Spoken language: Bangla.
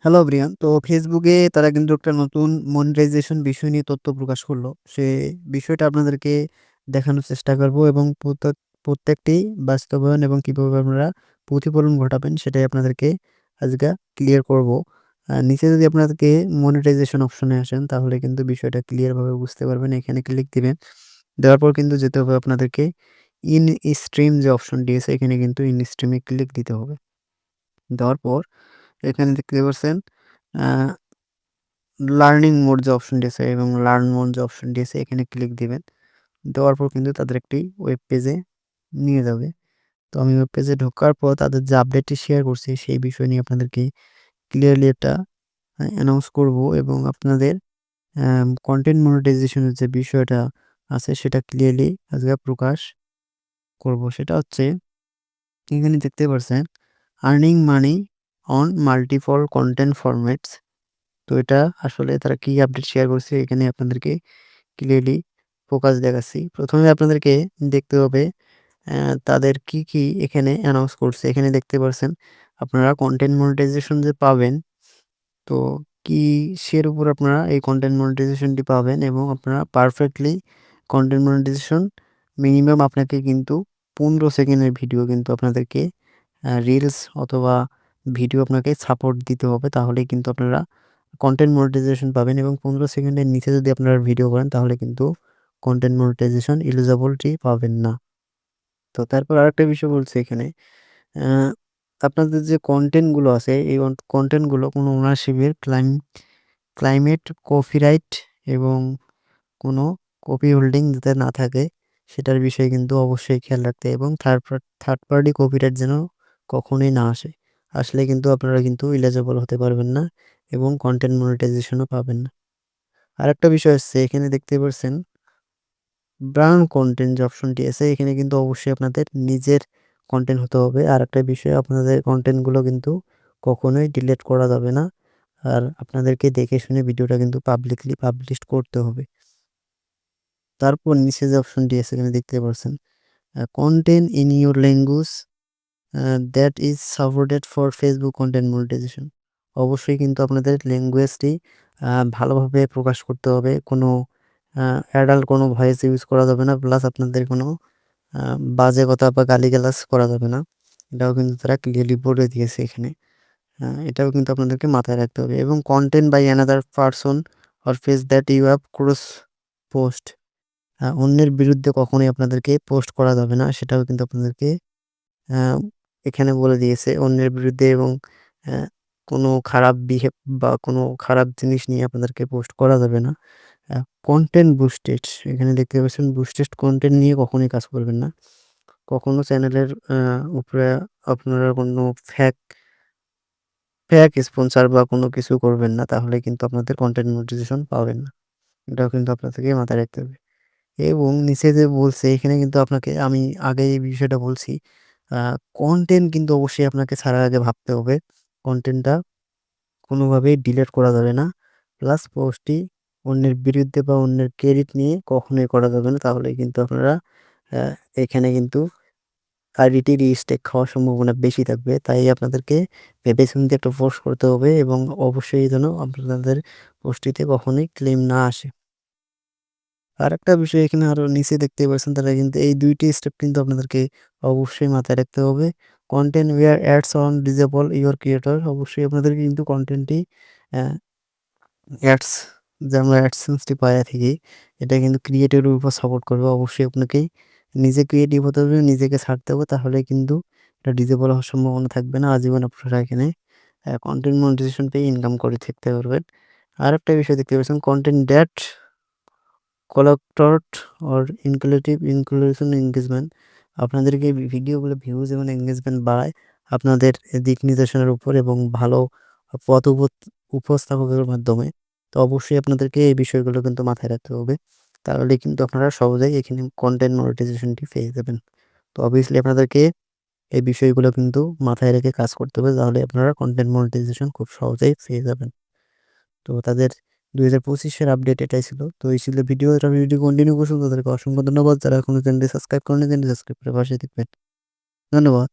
Hello Brian. তো ফেসবুকে তারা কিন্তু একটা নতুন মনিটাইজেশন বিষয় নিয়ে তথ্য প্রকাশ করলো। সে বিষয়টা আপনাদেরকে দেখানোর চেষ্টা করব এবং প্রত্যেকটি বাস্তবায়ন এবং কিভাবে আপনারা প্রতিফলন ঘটাবেন সেটাই আপনাদেরকে আজকে ক্লিয়ার করব। নিচে যদি আপনাদেরকে মনিটাইজেশন অপশনে আসেন তাহলে কিন্তু বিষয়টা ক্লিয়ারভাবে বুঝতে পারবেন। এখানে ক্লিক দিবেন। দেওয়ার পর কিন্তু যেতে হবে আপনাদেরকে ইন স্ট্রিম যে অপশনটি আছে এখানে কিন্তু ইন স্ট্রিমে ক্লিক দিতে হবে। দেওয়ার পর এখানে দেখতে পাচ্ছেন আ লার্নিং মোড যে অপশনটি আছে এবং লার্ন মোড যে অপশনটি আছে এখানে ক্লিক দিবেন। দেওয়ার পর কিন্তু তাদের একটি ওয়েব পেজে নিয়ে যাবে। তো আমি ওয়েব পেজে ঢোকার পর তাদের যে আপডেটটি শেয়ার করছি সেই বিষয় নিয়ে আপনাদেরকে ক্লিয়ারলি একটা অ্যানাউন্স করব এবং আপনাদের কনটেন্ট মনিটাইজেশন এর যে বিষয়টা আছে সেটা ক্লিয়ারলি আজকে প্রকাশ করব। সেটা হচ্ছে এখানে দেখতে পারছেন earning money on multiple content formats. তো এটা আসলে তারা কি আপডেট শেয়ার করছে এখানে আপনাদেরকে ক্লিয়ারলি ফোকাস দেখাচ্ছি। ১ম এ আপনাদেরকে দেখতে হবে তাদের কি এখানে অ্যানাউন্স করছে। এখানে দেখতে পারছেন আপনারা কনটেন্ট মনিটাইজেশন যে পাবেন, তো কিসের উপর আপনারা এই কনটেন্ট মনিটাইজেশনটি পাবেন এবং আপনারা পারফেক্টলি কনটেন্ট মনিটাইজেশন মিনিমাম আপনাকে কিন্তু ১৫ সেকেন্ডের ভিডিও কিন্তু আপনাদেরকে রিলস অথবা ভিডিও আপনাকে সাপোর্ট দিতে হবে। তাহলেই কিন্তু আপনারা কনটেন্ট মনিটাইজেশন পাবেন এবং ১৫ সেকেন্ডের নিচে যদি আপনারা ভিডিও করেন তাহলে কিন্তু কনটেন্ট মনিটাইজেশন এলিজিবলটি পাবেন না। তো তারপর আরেকটা বিষয় বলছি এখানে আ আপনাদের যে কনটেন্ট গুলো আছে এই কনটেন্ট গুলো কোনো ওনারশিপের ক্লাইমেট, কপিরাইট এবং কোনো কপি হোল্ডিং যাতে না থাকে সেটার বিষয়ে কিন্তু অবশ্যই খেয়াল রাখতে এবং থার্ড পার্টি কপিরাইট যেন কখনোই না আসে। আসলে কিন্তু আপনারা কিন্তু এলিজিবল হতে পারবেন না এবং কনটেন্ট মনিটাইজেশনও পাবেন না। আরেকটা বিষয় হচ্ছে এখানে দেখতে পারছেন ব্রাউন কনটেন্ট যে অপশনটি আছে এখানে কিন্তু অবশ্যই আপনাদের নিজের কনটেন্ট হতে হবে। আরেকটা বিষয় আপনাদের কনটেন্টগুলো কিন্তু কখনোই ডিলিট করা যাবে না। আর আপনাদেরকে দেখে শুনে ভিডিওটা কিন্তু পাবলিকলি পাবলিশ করতে হবে। তারপর নিচে যে অপশনটি আছে এখানে দেখতে পারছেন content in your language that is supported for Facebook content monetization. অবশ্যই কিন্তু আপনাদের ল্যাঙ্গুয়েজটি ভালোভাবে প্রকাশ করতে হবে। কোনো অ্যাডাল্ট কোনো ভয়েস ইউজ করা যাবে না। প্লাস আপনাদের কোনো আ বাজে কথা বা গালিগালাজ করা যাবে না। এটাও কিন্তু তারা ক্লিয়ারলি বলে দিয়েছে এখানে। এটাও কিন্তু আপনাদেরকে মাথায় রাখতে হবে এবং content by another person or page that you have cross post. অন্যের বিরুদ্ধে কখনোই আপনাদেরকে পোস্ট করা যাবে না। সেটাও কিন্তু আপনাদেরকে আ এখানে বলে দিয়েছে। অন্যের বিরুদ্ধে এবং অ্যা কোনো খারাপ বিহেভ বা কোনো খারাপ জিনিস নিয়ে আপনাদেরকে পোস্ট করা যাবে না। আ কনটেন্ট বুস্টেড এখানে দেখতে পাচ্ছেন বুস্টেড কনটেন্ট নিয়ে কখনোই কাজ করবেন না। কখনো চ্যানেলের উপরে আপনারা কোনো ফেক স্পন্সর বা কোনো কিছু করবেন না। তাহলে কিন্তু আপনাদের কনটেন্ট মনিটাইজেশন পাবেন না। এটাও কিন্তু আপনাদেরকে মাথায় রাখতে হবে। এবং নিচে যে বলছে এখানে কিন্তু আপনাকে আমি আগে এই বিষয়টা বলছি। আ কনটেন্ট কিন্তু অবশ্যই আপনাকে ছাড়ার আগে ভাবতে হবে। কনটেন্টটা কোনোভাবেই ডিলিট করা যাবে না। প্লাস পোস্টটি অন্যের বিরুদ্ধে বা অন্যের ক্রেডিট নিয়ে কখনোই করা যাবে না। তাহলে কিন্তু আপনারা আ এখানে কিন্তু আইডিটি রিস্ট্রিক্ট হওয়ার সম্ভাবনা বেশি থাকবে। তাই আপনাদেরকে ভেবে চিন্তে একটা পোস্ট করতে হবে এবং অবশ্যই যেন আপনাদের পোস্টটিতে কখনোই ক্লেম না আসে। আরেকটা বিষয় এখানে আরো নিচে দেখতে পাচ্ছেন তারা কিন্তু এই ২ টি স্টেপ কিন্তু আপনাদেরকে অবশ্যই মাথায় রাখতে হবে। Content where ads on disable your creator অবশ্যই আপনাদেরকে কিন্তু কনটেন্টটি অ্যা অ্যাডস যে আমরা AdSense টি পাইয়া থাকি এটা কিন্তু ক্রিয়েটরের উপর সাপোর্ট করবে। অবশ্যই আপনাকে নিজে ক্রিয়েটিভ হতে হবে, নিজেকে ছাড়তে হবে তাহলে কিন্তু এটা ডিসেবল হওয়ার সম্ভাবনা থাকবে না। আজীবন আপনারা এখানে কনটেন্ট মনিটাইজেশন পেয়ে ইনকাম করে থাকতে পারবেন। আরেকটা বিষয় দেখতে পাচ্ছেন content that collected or inclusion engagement আপনাদেরকে ভিডিওগুলো ভিউজ এবং এনগেজমেন্ট বাড়ায় আপনাদের দিক নির্দেশনার উপর এবং ভালো পথ উপস্থাপকের মাধ্যমে। তো অবশ্যই আপনাদেরকে এই বিষয়গুলো কিন্তু মাথায় রাখতে হবে। তাহলে কিন্তু আপনারা সহজেই এখানে কনটেন্ট মনিটাইজেশনটি পেয়ে যাবেন। তো অবভিয়াসলি আপনাদেরকে এই বিষয়গুলো কিন্তু মাথায় রেখে কাজ করতে হবে। তাহলে আপনারা কনটেন্ট মনিটাইজেশন খুব সহজেই পেয়ে যাবেন। তো তাদের ২০২৫ এর আপডেট এটাই ছিল। তো এই ছিল ভিডিও। এটা ভিডিও কন্টিনিউ করছেন তাদেরকে অসংখ্য ধন্যবাদ। যারা এখনো চ্যানেলটি সাবস্ক্রাইব করেনি চ্যানেলটি সাবস্ক্রাইব করে পাশে থাকবেন। ধন্যবাদ।